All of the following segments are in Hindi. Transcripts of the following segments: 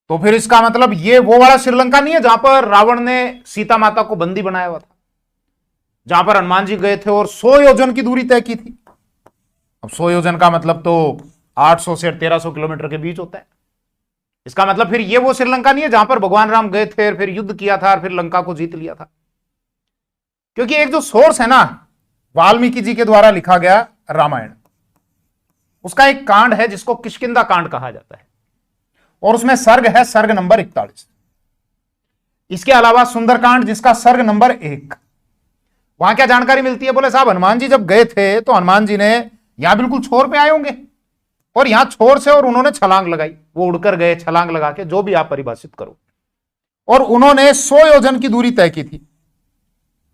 तो फिर इसका मतलब ये वो वाला श्रीलंका नहीं है जहां पर रावण ने सीता माता को बंदी बनाया हुआ था, जहां पर हनुमान जी गए थे और 100 योजन की दूरी तय की थी। अब 100 योजन का मतलब तो 800 से 1300 किलोमीटर के बीच होता है। इसका मतलब फिर ये वो श्रीलंका नहीं है जहां पर भगवान राम गए थे, फिर युद्ध किया था और फिर लंका को जीत लिया था। क्योंकि एक जो सोर्स है ना वाल्मीकि जी के द्वारा लिखा गया रामायण, उसका एक कांड है जिसको किष्किंधा कांड कहा जाता है, और उसमें सर्ग है सर्ग नंबर 41। इसके अलावा सुंदरकांड जिसका सर्ग नंबर 1। वहां क्या जानकारी मिलती है? बोले साहब हनुमान जी जब गए थे तो हनुमान जी ने यहां बिल्कुल छोर पे आए होंगे, और यहां छोर से और उन्होंने छलांग लगाई, वो उड़कर गए छलांग लगा के, जो भी आप परिभाषित करो, और उन्होंने 100 योजन की दूरी तय की थी।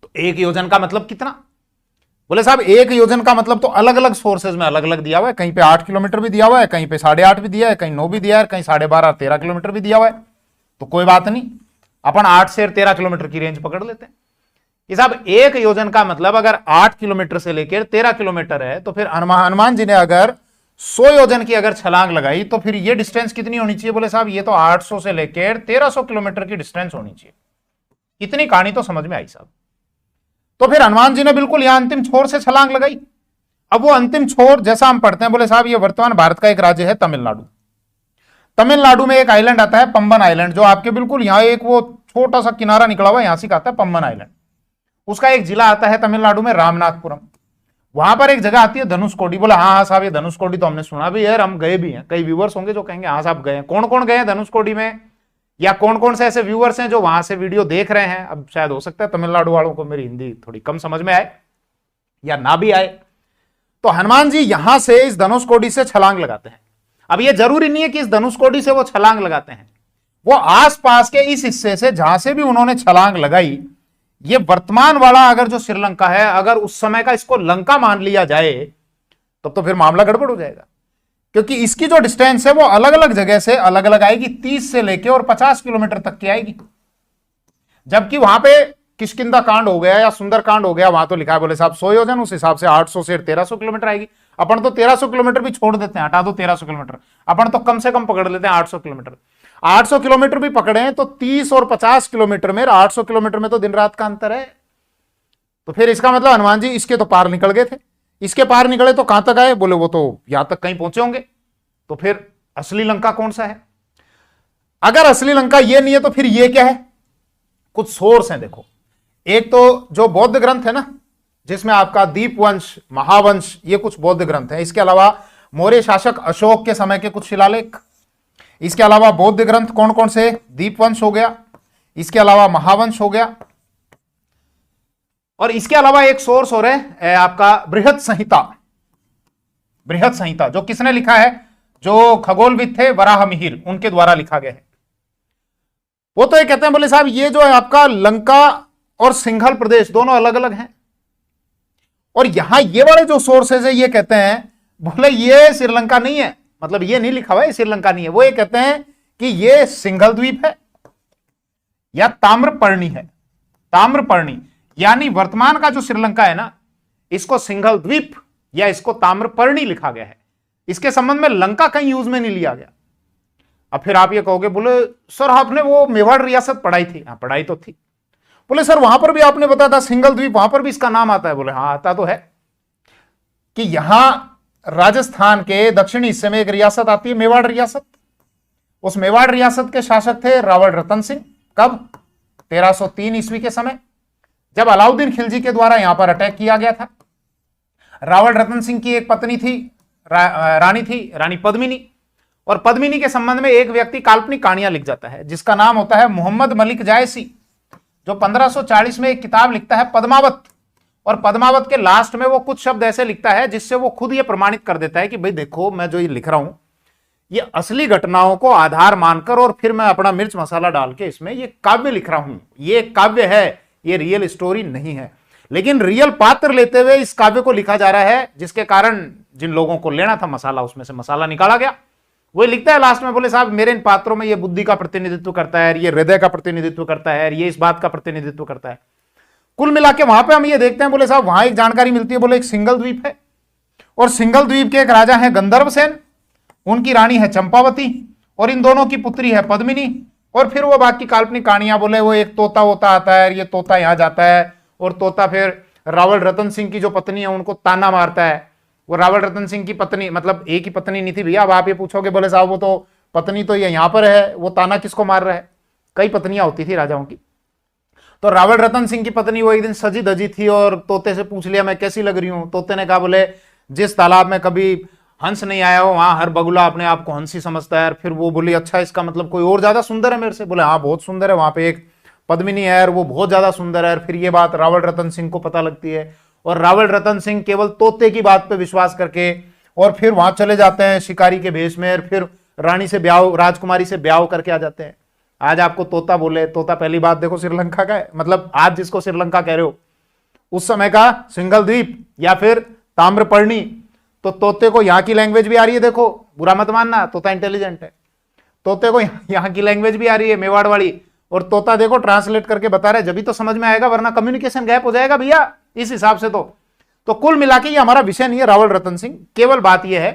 तो 1 योजन का मतलब कितना? बोले साहब 1 योजन का मतलब तो अलग अलग सोर्सेज में अलग अलग दिया हुआ है। कहीं पे 8 किलोमीटर भी दिया हुआ है, कहीं पे 8.5 भी दिया है, कहीं 9 भी दिया है, कहीं 12.5 13 किलोमीटर भी दिया हुआ है। तो कोई बात नहीं, अपन 8 से 13 किलोमीटर की रेंज पकड़ लेते हैं कि साहब 1 योजन का मतलब अगर 8 किलोमीटर से लेकर 13 किलोमीटर है, तो फिर हनुमान जी ने अगर 100 योजन की अगर छलांग लगाई तो फिर ये डिस्टेंस कितनी होनी चाहिए? बोले साहब ये तो 800 से लेकर 1300 किलोमीटर की डिस्टेंस होनी चाहिए। इतनी कहानी तो समझ में आई साहब। तो फिर हनुमान जी ने बिल्कुल यहां अंतिम छोर से छलांग लगाई। अब वो अंतिम छोर जैसा हम पढ़ते हैं, बोले साहब ये वर्तमान भारत का एक राज्य है तमिलनाडु। तमिलनाडु में एक आइलैंड आता है पंबन आइलैंड, जो आपके बिल्कुल यहां एक वो छोटा सा किनारा निकला हुआ है, यहां से आता है पंबन आइलैंड। उसका एक जिला आता है तमिलनाडु में रामनाथपुरम। वहां पर एक जगह आती है धनुषकोडी। बोला हाँ साहब ये धनुषकोडी तो हमने सुना भी है, हम गए भी हैं। कई व्यूअर्स होंगे जो कहेंगे हाँ साहब गए हैं। कौन कौन गए हैं धनुषकोडी में, या कौन कौन से ऐसे व्यूअर्स हैं जो वहां से वीडियो देख रहे हैं? अब शायद हो सकता है तमिलनाडु वालों को मेरी हिंदी थोड़ी कम समझ में आए या ना भी आए। तो हनुमान जी यहां से इस धनुषकोडी से छलांग लगाते हैं। अब ये जरूरी नहीं है कि इस धनुषकोडी से वो छलांग लगाते हैं, वो आसपास के इस हिस्से से जहां से भी उन्होंने छलांग लगाई, ये वर्तमान वाला अगर जो श्रीलंका है, अगर उस समय का इसको लंका मान लिया जाए तब तो फिर मामला गड़बड़ हो जाएगा। क्योंकि इसकी जो डिस्टेंस है वो अलग अलग जगह से अलग अलग आएगी, 30 से लेके और 50 किलोमीटर तक की आएगी। जबकि वहां पे किष्किंधा कांड हो गया या सुंदर कांड हो गया, वहां तो लिखा है बोले साहब 100 योजन, उस हिसाब से 800 से 1300 किलोमीटर आएगी। अपन तो 1300 किलोमीटर भी छोड़ देते हैं, हटा दो 1300 किलोमीटर, अपन तो कम से कम पकड़ लेते हैं 800 किलोमीटर। 800 किलोमीटर भी पकड़े तो 30 और 50 किलोमीटर में, 800 किलोमीटर में तो दिन रात का अंतर है। तो फिर इसका मतलब हनुमान जी इसके तो पार निकल गए थे। इसके पार निकले तो कहां तक आए? बोले वो तो यहां तक कहीं पहुंचे होंगे। तो फिर असली लंका कौन सा है? अगर असली लंका ये नहीं है तो फिर ये क्या है? कुछ सोर्स हैं देखो। एक तो जो बौद्ध ग्रंथ है ना, जिसमें आपका दीपवंश, महावंश, ये कुछ बौद्ध ग्रंथ हैं। इसके अलावा मौर्य शासक अशोक के समय के कुछ शिलालेख। इसके अलावा बौद्ध ग्रंथ कौन कौन से? दीपवंश हो गया, इसके अलावा महावंश हो गया, और इसके अलावा एक सोर्स हो रहा है आपका बृहद संहिता। बृहद संहिता जो किसने लिखा है? जो खगोलविद थे वराह मिहिर, उनके द्वारा लिखा गया है। वो तो ये कहते हैं बोले साहब ये जो है आपका लंका और सिंघल प्रदेश दोनों अलग अलग हैं, और यहां ये वाले जो सोर्सेज है ये कहते हैं बोले ये श्रीलंका नहीं है, मतलब ये नहीं लिखा हुआ है श्रीलंका नहीं है। वो ये कहते हैं कि ये सिंघल द्वीप है या ताम्रपर्णी है। ताम्रपर्णी यानी वर्तमान का जो श्रीलंका है ना, इसको सिंघल द्वीप या इसको ताम्रपर्णी लिखा गया है। इसके संबंध में लंका कहीं यूज में नहीं लिया गया। अब फिर आप ये कहोगे बोले सर आपने वो मेवाड़ रियासत पढ़ाई थी। हाँ पढ़ाई तो थी। बोले सर वहां पर भी आपने बताया था सिंघल द्वीप, वहां पर भी इसका नाम आता है। बोले हाँ आता तो है कि यहां राजस्थान के दक्षिणी हिस्से में एक रियासत आती है मेवाड़ रियासत। उस मेवाड़ रियासत के शासक थे रावल रतन सिंह। कब? 1303 ईस्वी के समय, जब अलाउद्दीन खिलजी के द्वारा यहां पर अटैक किया गया था। रावल रतन सिंह की एक पत्नी थी, रानी थी, रानी पद्मिनी, और पद्मिनी के संबंध में एक व्यक्ति काल्पनिक कहानियां लिख जाता है जिसका नाम होता है मोहम्मद मलिक जायसी, जो 1540 में एक किताब लिखता है पद्मावत। और पद्मावत के लास्ट में वो कुछ शब्द ऐसे लिखता है जिससे वो खुद ये प्रमाणित कर देता है कि भाई देखो मैं जो ये लिख रहा हूं ये असली घटनाओं को आधार मानकर और फिर मैं अपना मिर्च मसाला डाल के इसमें ये काव्य लिख रहा हूं। ये काव्य है, ये रियल स्टोरी नहीं है, लेकिन रियल पात्र लेते हुए इस काव्य को लिखा जा रहा है, जिसके कारण जिन लोगों को लेना था मसाला उसमें से मसाला निकाला गया। वो लिखता है लास्ट में बोले साहब मेरे इन पात्रों में ये बुद्धि का प्रतिनिधित्व करता है, ये हृदय का प्रतिनिधित्व करता है, ये इस बात का प्रतिनिधित्व करता है। कुल मिला के वहां पे हम ये देखते हैं बोले साहब वहां एक जानकारी मिलती है, बोले एक सिंगल द्वीप है और सिंगल द्वीप के एक राजा है गंधर्व सेन, उनकी रानी है चंपावती और इन दोनों की पुत्री है पद्मिनी। और फिर वो बाकी काल्पनिक कहानियां बोले, वो एक तोता होता आता है, ये तोता यहां जाता है और तोता फिर रावल रतन सिंह की जो पत्नी है उनको ताना मारता है। वो रावल रतन सिंह की पत्नी, मतलब एक ही पत्नी नहीं थी भैया। अब आप ये पूछोगे बोले साहब वो तो पत्नी तो ये यहां पर है, वो ताना किसको मार रहा है? कई पत्नियां होती थी राजाओं की। तो रावल रतन सिंह की पत्नी वो एक दिन सजी धजी थी और तोते से पूछ लिया मैं कैसी लग रही हूं। तोते ने कहा बोले जिस तालाब में कभी हंस नहीं आया हो वहां हर बगुला अपने आप को हंसी समझता है। फिर वो बोली अच्छा इसका मतलब कोई और ज्यादा सुंदर है मेरे से? बोले हाँ बहुत सुंदर है, वहां पे एक पद्मिनी है और वो बहुत ज्यादा सुंदर है। फिर ये बात रावल रतन सिंह को पता लगती है और रावल रतन सिंह केवल तोते की बात पे विश्वास करके और फिर वहां चले जाते हैं शिकारी के भेष में और फिर रानी से ब्याह, राजकुमारी से ब्याह करके आ जाते हैं। आज आपको तोता बोले, तोता पहली बात देखो श्रीलंका का है, मतलब आज जिसको श्रीलंका कह रहे हो उस समय का सिंगल द्वीप या फिर ताम्रपर्णी। तो तोते को यहां की लैंग्वेज भी आ रही है, देखो बुरा मत मानना, तोता इंटेलिजेंट है। तोते को यहां की लैंग्वेज भी आ रही है मेवाड़ वाली, और तोता देखो ट्रांसलेट करके बता रहा है, जब भी तो समझ में आएगा वरना कम्युनिकेशन गैप हो जाएगा भैया इस हिसाब से। तो कुल मिला के ये हमारा विषय नहीं है रावल रतन सिंह। केवल बात यह है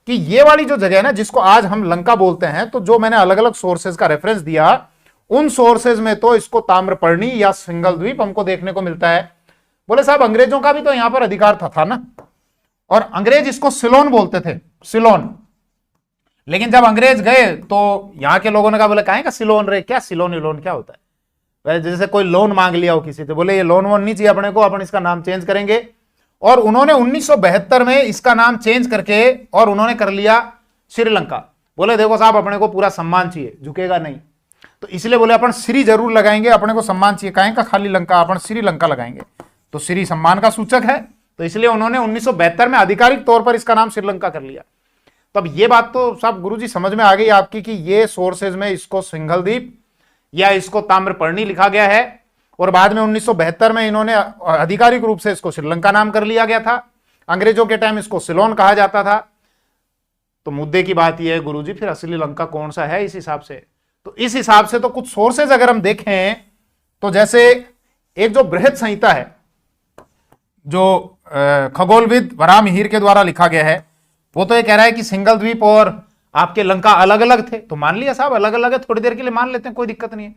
कि ये वाली जो जगह है ना जिसको आज हम लंका बोलते हैं, तो जो मैंने अलग अलग सोर्सेज का रेफरेंस दिया उन सोर्सेज में तो इसको ताम्रपर्णी या सिंगल द्वीप हमको देखने को मिलता है। बोले साहब अंग्रेजों का भी तो यहां पर अधिकार था ना, और अंग्रेज इसको सिलोन बोलते थे, सिलोन। लेकिन जब अंग्रेज गए तो यहां के लोगों ने कहा बोले काहे का सिलोन रे, क्या सिलोन विलोन क्या होता है? जैसे कोई लोन मांग लिया हो किसी से, बोले ये लोन वोन नहीं चाहिए अपने को, अपन इसका नाम चेंज करेंगे। और उन्होंने 1972 में इसका नाम चेंज करके और उन्होंने कर लिया श्रीलंका। बोले देखो साहब अपने को पूरा सम्मान चाहिए, झुकेगा नहीं, तो इसलिए बोले अपन श्री जरूर लगाएंगे, अपने को सम्मान चाहिए, काहे का खाली लंका, अपन श्रीलंका लगाएंगे। तो श्री सम्मान का सूचक है, तो इसलिए उन्होंने 1972 में आधिकारिक तौर पर इसका नाम श्रीलंका कर लिया। तब ये बात तो साहब गुरुजी समझ में आ गई आपकी कि ये सोर्सेज में इसको सिंगल द्वीप या इसको ताम्रपर्णी लिखा गया है, और बाद में 1972 में इन्होंने आधिकारिक रूप से इसको श्रीलंका नाम कर लिया गया था। अंग्रेजों के टाइम इसको सिलोन कहा जाता था। तो मुद्दे की बात यह है गुरुजी फिर असली लंका कौन सा है इस हिसाब से? तो इस हिसाब से तो कुछ सोर्सेज अगर हम देखें तो जैसे एक जो बृहद संहिता है जो खगोलविद वराहमिहिर के द्वारा लिखा गया है, वो तो ये कह रहा है कि सिंगल द्वीप और आपके लंका अलग अलग थे। तो मान लिया साहब अलग अलग है, थोड़ी देर के लिए मान लेते हैं, कोई दिक्कत नहीं है।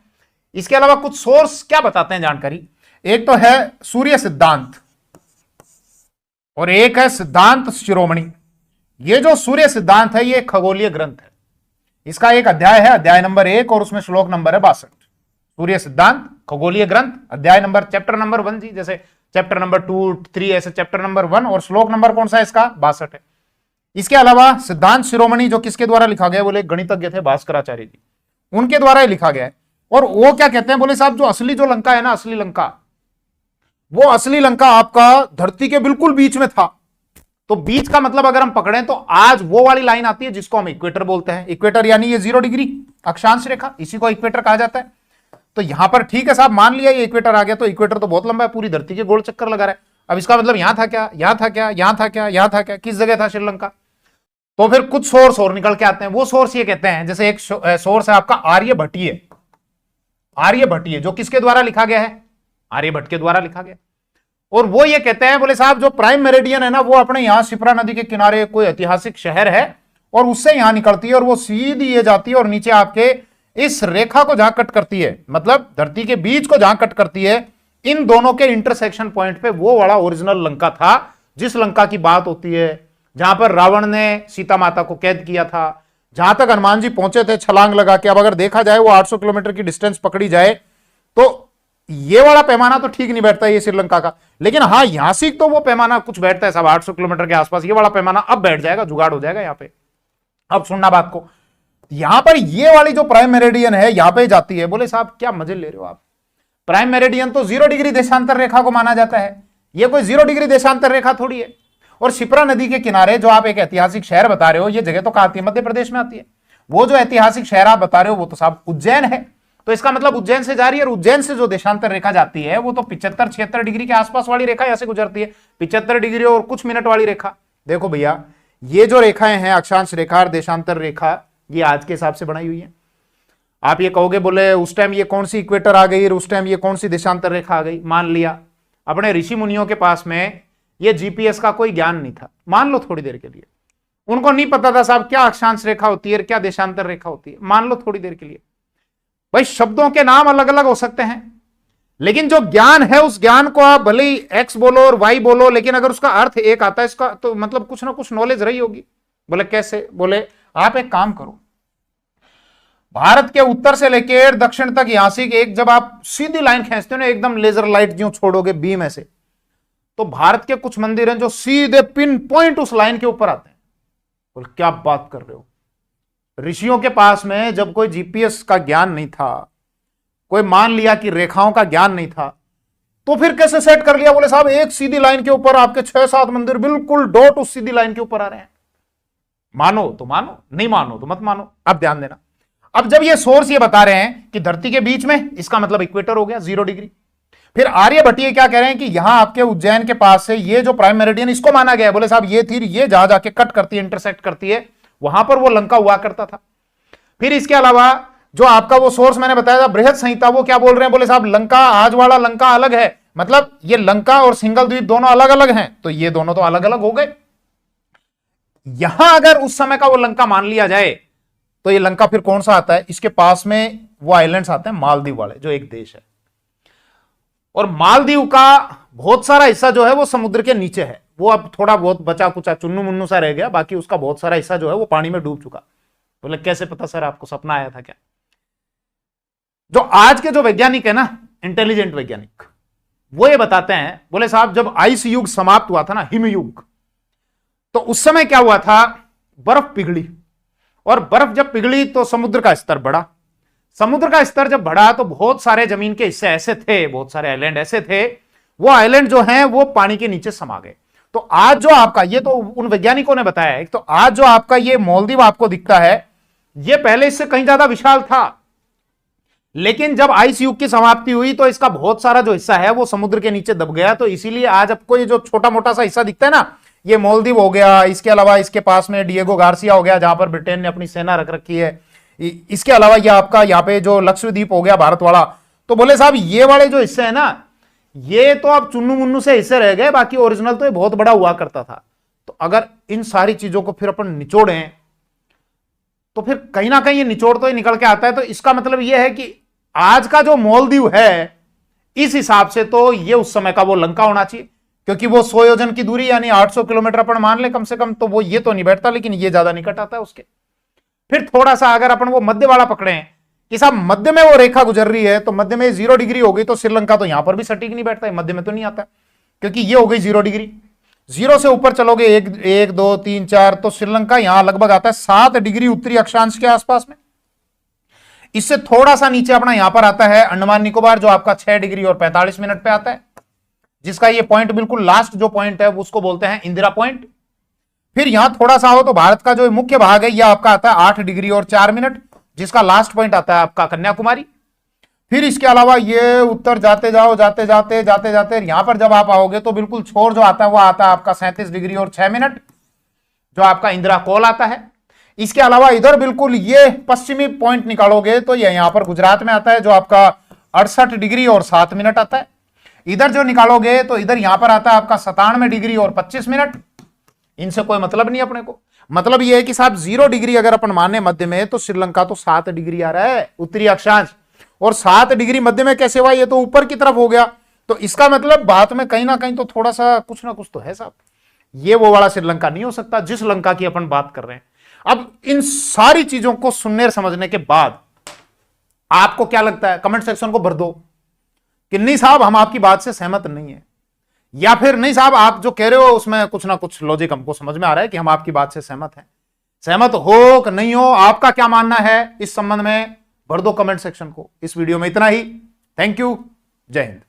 इसके अलावा कुछ सोर्स क्या बताते हैं जानकारी, एक तो है सूर्य सिद्धांत और एक है सिद्धांत शिरोमणि। ये जो सूर्य सिद्धांत है ये खगोलीय ग्रंथ है, इसका एक अध्याय है, अध्याय नंबर 1 और उसमें श्लोक नंबर है 62। सूर्य सिद्धांत खगोलीय ग्रंथ, अध्याय नंबर चैप्टर नंबर 1 जी, जैसे चैप्टर नंबर 2 3 ऐसे चैप्टर नंबर 1, और श्लोक नंबर कौन सा है इसका? 62 है। इसके अलावा सिद्धांत शिरोमणि जो किसके द्वारा लिखा गया, बोले गणितज्ञ थे भास्कराचार्य जी, उनके द्वारा लिखा गया है। और वो क्या कहते हैं, बोले साहब जो असली जो लंका है ना, असली लंका, वो असली लंका आपका धरती के बिल्कुल बीच में था। तो बीच का मतलब अगर हम पकड़ें तो आज वो वाली लाइन आती है जिसको हम इक्वेटर बोलते हैं। इक्वेटर यानी ये 0 डिग्री अक्षांश रेखा, इसी को इक्वेटर कहा जाता है। तो यहां पर ठीक है साहब, मान लिया ये इक्वेटर आ गया, तो इक्वेटर तो बहुत लंबा है, पूरी धरती के गोल चक्कर लगा रहा है। अब इसका मतलब यहां था क्या, यहां था क्या, यहां था क्या, यहां था क्या, किस जगह था श्रीलंका? तो फिर कुछ सोर्स और निकल के आते हैं। वो सोर्स ये कहते हैं, जैसे एक सोर्स है आपका आर्यभट्टीय, आर्यभट्टीय जो किसके द्वारा लिखा गया है? आर्यभट्ट के द्वारा लिखा गया। और वो ये कहते हैं, बोले साहब जो प्राइम मेरिडियन है ना, वो अपने यहां शिप्रा नदी के किनारे कोई ऐतिहासिक शहर है और उससे यहां निकलती है और वो सीधी ये जाती है और नीचे आपके इस रेखा को जहां कट करती है, मतलब धरती के बीच को जहां कट करती है, इन दोनों के इंटरसेक्शन पॉइंट पे वो वाला ओरिजिनल लंका था, जिस लंका की बात होती है जहां पर रावण ने सीता माता को कैद किया था, जहां तक हनुमान जी पहुंचे थे छलांग लगा के। अब अगर देखा जाए वो 800 किलोमीटर की डिस्टेंस पकड़ी जाए तो ये वाला पैमाना तो ठीक नहीं बैठता ये श्रीलंका का, लेकिन हाँ यहां से तो वो पैमाना कुछ बैठता है सब 800 किलोमीटर के आसपास। ये वाला पैमाना अब बैठ जाएगा, जुगाड़ हो जाएगा यहाँ पे। अब सुनना बात को, यहां पर ये वाली जो प्राइम मेरिडियन है यहां पे जाती है। बोले साहब क्या मजे ले रहे हो आप, प्राइम मेरिडियन तो 0 डिग्री देशांतर रेखा को माना जाता है, ये कोई 0 डिग्री देशांतर रेखा थोड़ी है। और शिप्रा नदी के किनारे जो आप एक ऐतिहासिक शहर बता रहे हो, ये जगह तो कहां आती है? मध्य प्रदेश में आती है। वो जो ऐतिहासिक शहर आप बता रहे हो वो तो साहब उज्जैन है। तो इसका मतलब उज्जैन से जा रही है, और उज्जैन से जो देशांतर रेखा जाती है वो तो 75-76 डिग्री के आसपास वाली रेखा ऐसे गुजरती है, 75 डिग्री और कुछ मिनट वाली रेखा। देखो भैया ये जो रेखाएं हैं, अक्षांश रेखा और देशांतर रेखा, ये आज के हिसाब से बनाई हुई है। आप ये कहोगे बोले उस टाइम ये कौन सी इक्वेटर आ गई, उस टाइम ये कौन सी देशांतर रेखा आ गई। मान लिया अपने ऋषि मुनियों के पास में ये जीपीएस का कोई ज्ञान नहीं था, मान लो थोड़ी देर के लिए, उनको नहीं पता था साहब क्या अक्षांश रेखा होती है, क्या देशांतर रेखा होती है। मान लो थोड़ी देर के लिए भाई शब्दों के नाम अलग अलग हो सकते हैं, लेकिन जो ज्ञान है उस ज्ञान को आप भले ही एक्स बोलो और वाई बोलो, लेकिन अगर उसका अर्थ एक आता है इसका तो मतलब कुछ ना कुछ नॉलेज रही होगी। बोले कैसे? बोले आप एक काम करो, भारत के उत्तर से लेकर दक्षिण तक यहां से एक जब आप सीधी लाइन खींचते हो ना, एकदम लेजर लाइट जो छोड़ोगे बीम ऐसे, तो भारत के कुछ मंदिर हैं जो सीधे पिन पॉइंट उस लाइन के ऊपर आते हैं। बोले क्या बात कर रहे हो? ऋषियों के पास में जब कोई जीपीएस का ज्ञान नहीं था, कोई मान लिया कि रेखाओं का ज्ञान नहीं था, तो फिर कैसे सेट कर लिया? बोले साहब एक सीधी लाइन के ऊपर आपके 6-7 मंदिर बिल्कुल डॉट उस सीधी लाइन के ऊपर आ रहे हैं। मानो तो मानो, नहीं मानो तो मत मानो। अब ध्यान देना, अब जब ये सोर्स ये बता रहे हैं कि धरती के बीच में, इसका मतलब इक्वेटर हो गया 0 डिग्री। फिर आर्यभट्टीय क्या कह रहे हैं कि यहां आपके उज्जैन के पास से ये जो प्राइम मेरिडियन इसको माना गया है। बोले साहब ये थी, ये जहां जाके कट करती है, इंटरसेक्ट करती है, वहां पर वो लंका हुआ करता था। फिर इसके अलावा जो आपका वो सोर्स मैंने बताया था बृहद संहिता, वो क्या बोल रहे हैं? बोले साहब लंका आज वाला लंका अलग है, मतलब ये लंका और सिंगल द्वीप दोनों अलग अलग हैं, तो ये दोनों तो अलग अलग हो गए। यहां अगर उस समय का वो लंका मान लिया जाए तो ये लंका फिर कौन सा आता है? इसके पास में वो आइलैंड्स आते हैं मालदीव वाले, जो एक देश है, और मालदीव का बहुत सारा हिस्सा जो है वो समुद्र के नीचे है। वो अब थोड़ा बहुत बचा कुचा चुन्नू मुन्नू सा रह गया, बाकी उसका बहुत सारा हिस्सा जो है वो पानी में डूब चुका। बोले कैसे पता सर, आपको सपना आया था क्या? जो आज के जो वैज्ञानिक है ना, इंटेलिजेंट वैज्ञानिक, वो ये बताते हैं, बोले साहब जब आइस युग समाप्त हुआ था ना, हिम युग, तो उस समय क्या हुआ था? बर्फ पिघली, और बर्फ जब पिघली तो समुद्र का स्तर बढ़ा। समुद्र का स्तर जब बढ़ा तो बहुत सारे जमीन के हिस्से ऐसे थे, बहुत सारे आइलैंड ऐसे थे, वो आइलैंड जो हैं वो पानी के नीचे समा गए। तो आज जो आपका, ये तो उन वैज्ञानिकों ने बताया है, तो आज जो आपका ये मालदीव आपको दिखता है, ये पहले इससे कहीं ज्यादा विशाल था, लेकिन जब आइस युग की समाप्ति हुई तो इसका बहुत सारा जो हिस्सा है वो समुद्र के नीचे दब गया। तो इसीलिए आज आपको ये जो छोटा मोटा सा हिस्सा दिखता है ना, ये मालदीव हो गया, इसके अलावा इसके पास में डिएगो गार्सिया हो गया जहां पर ब्रिटेन ने अपनी सेना रख रखी है, इसके अलावा ये आपका यहाँ पे जो लक्षद्वीप हो गया भारत वाला। तो बोले साहब ये वाले जो हिस्से है ना, ये तो अब चुन्नू मुन्नू से हिस्से रह गए, बाकी ओरिजिनल तो ये बहुत बड़ा हुआ करता था। तो अगर इन सारी चीजों को फिर अपन निचोड़ें तो फिर कहीं ना कहीं ये निचोड़ तो ही निकल के आता है। तो इसका मतलब ये है कि आज का जो मालदीव है, इस हिसाब से तो ये उस समय का वो लंका होना चाहिए, क्योंकि वो 100 योजन की दूरी यानी 800 किलोमीटर अपन मान ले कम से कम, तो वो ये तो नहीं बैठता, लेकिन ये ज्यादा निकट आता है उसके। फिर थोड़ा सा अगर अपन वो मध्य वाला पकड़े कि साहब मध्य में वो रेखा गुजर रही है, तो मध्य में 0 डिग्री हो गई, तो श्रीलंका तो यहां पर भी सटीक नहीं बैठता है, मध्य में तो नहीं आता, क्योंकि ये हो गई 0 डिग्री। 0 से ऊपर चलोगे 1 2 3 4, तो श्रीलंका यहां लगभग आता है 7 डिग्री उत्तरी अक्षांश के आसपास में। इससे थोड़ा सा नीचे अपना यहां पर आता है अंडमान निकोबार, जो आपका 6 डिग्री और 45 मिनट पे आता है, जिसका ये पॉइंट बिल्कुल लास्ट जो पॉइंट है उसको बोलते हैं इंदिरा पॉइंट। फिर यहां थोड़ा सा हो तो भारत का जो मुख्य भाग है यह आपका आता है 8 डिग्री और 4 मिनट, जिसका लास्ट पॉइंट आता है आपका कन्याकुमारी। फिर इसके अलावा ये उत्तर जाते जाओ, जाते जाते जाते जाते यहां पर जब आप आओगे तो बिल्कुल छोर जो आता है वो आता है आपका 37 डिग्री और 6 मिनट, जो आपका इंदिरा कोल आता है। इसके अलावा इधर बिल्कुल ये पश्चिमी पॉइंट निकालोगे तो ये यहां पर गुजरात में आता है, जो आपका 68 डिग्री और 7 मिनट आता है। इधर जो निकालोगे तो इधर यहां पर आता है आपका 97 डिग्री और 25 मिनट। इनसे कोई मतलब नहीं अपने को, मतलब यह है कि साहब 0 डिग्री अगर अपन माने मध्य में, तो श्रीलंका तो 7 डिग्री आ रहा है उत्तरी अक्षांश, और 7 डिग्री मध्य में कैसे हुआ? ये तो ऊपर की तरफ हो गया। तो इसका मतलब बात में कहीं ना कहीं तो थोड़ा सा कुछ ना कुछ तो है साहब। ये वो वाला श्रीलंका नहीं हो सकता जिस लंका की अपन बात कर रहे हैं। अब इन सारी चीजों को सुनने समझने के बाद आपको क्या लगता है? कमेंट सेक्शन को भर दो कि नहीं साहब हम आपकी बात से सहमत नहीं है, या फिर नहीं साहब आप जो कह रहे हो उसमें कुछ ना कुछ लॉजिक हमको समझ में आ रहा है कि हम आपकी बात से सहमत हैं। सहमत हो कि नहीं हो, आपका क्या मानना है इस संबंध में, भर दो कमेंट सेक्शन को। इस वीडियो में इतना ही। थैंक यू, जय हिंद।